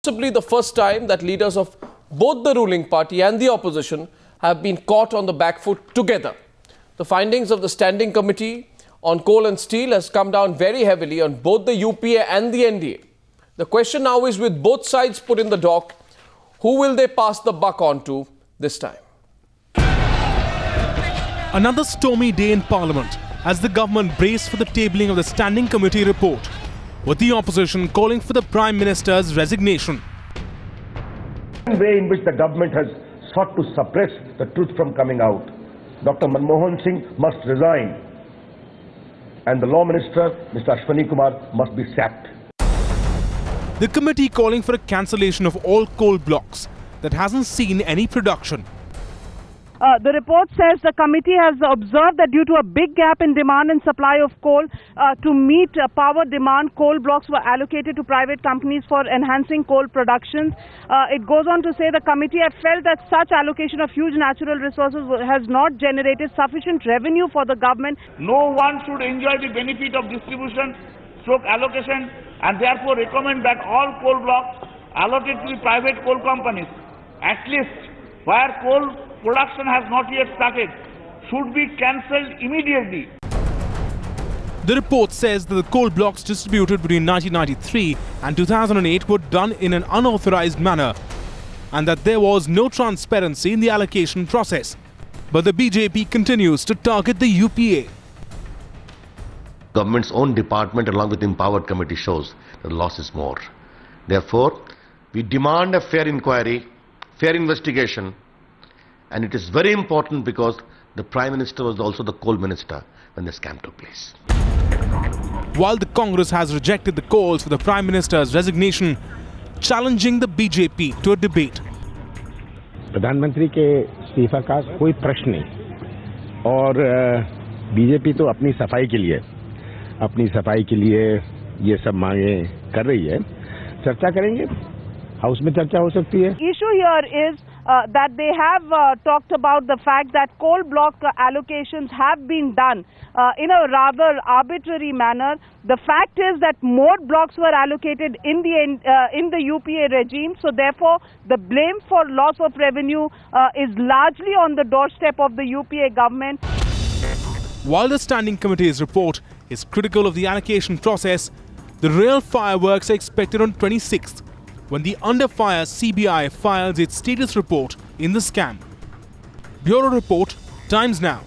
possibly the first time that leaders of both the ruling party and the opposition have been caught on the back foot together. The findings of the Standing Committee on Coal and Steel has come down very heavily on both the UPA and the NDA. The question now is, with both sides put in the dock, who will they pass the buck on to this time? Another stormy day in Parliament as the government braced for the tabling of the Standing Committee report, with the opposition calling for the Prime Minister's resignation. The way in which the government has sought to suppress the truth from coming out. Dr. Manmohan Singh must resign, and the Law Minister, Mr. Ashwani Kumar, must be sacked. The committee calling for a cancellation of all coal blocks that hasn't seen any production. The report says the committee has observed that due to a big gap in demand and supply of coal, to meet power demand, coal blocks were allocated to private companies for enhancing coal production. It goes on to say the committee had felt that such allocation of huge natural resources has not generated sufficient revenue for the government. No one should enjoy the benefit of distribution stroke allocation, and therefore recommend that all coal blocks allocated to the private coal companies, at least where coal production has not yet started, should be cancelled immediately. The report says that the coal blocks distributed between 1993 and 2008 were done in an unauthorized manner and that there was no transparency in the allocation process. But the BJP continues to target the UPA. Government's own department along with the empowered committee shows that the loss is more. Therefore, we demand a fair inquiry, fair investigation, and it is very important because the Prime Minister was also the coal minister when the scam took place. While the Congress has rejected the calls for the Prime Minister's resignation, challenging the BJP to a debate. प्रधानमंत्री के इस्तीफा का कोई प्रश्न नहीं और BJP तो अपनी सफाई के लिए ये सब मांगे कर रही है. चर्चा करेंगे, हाउस में चर्चा हो सकती है. Issue here is that they have talked about the fact that coal block allocations have been done in a rather arbitrary manner. The fact is that more blocks were allocated in the UPA regime, so therefore the blame for loss of revenue is largely on the doorstep of the UPA government. While the Standing Committee's report is critical of the allocation process, the real fireworks are expected on 26th, when the under fire CBI files its status report in the scam. Bureau Report, Times Now.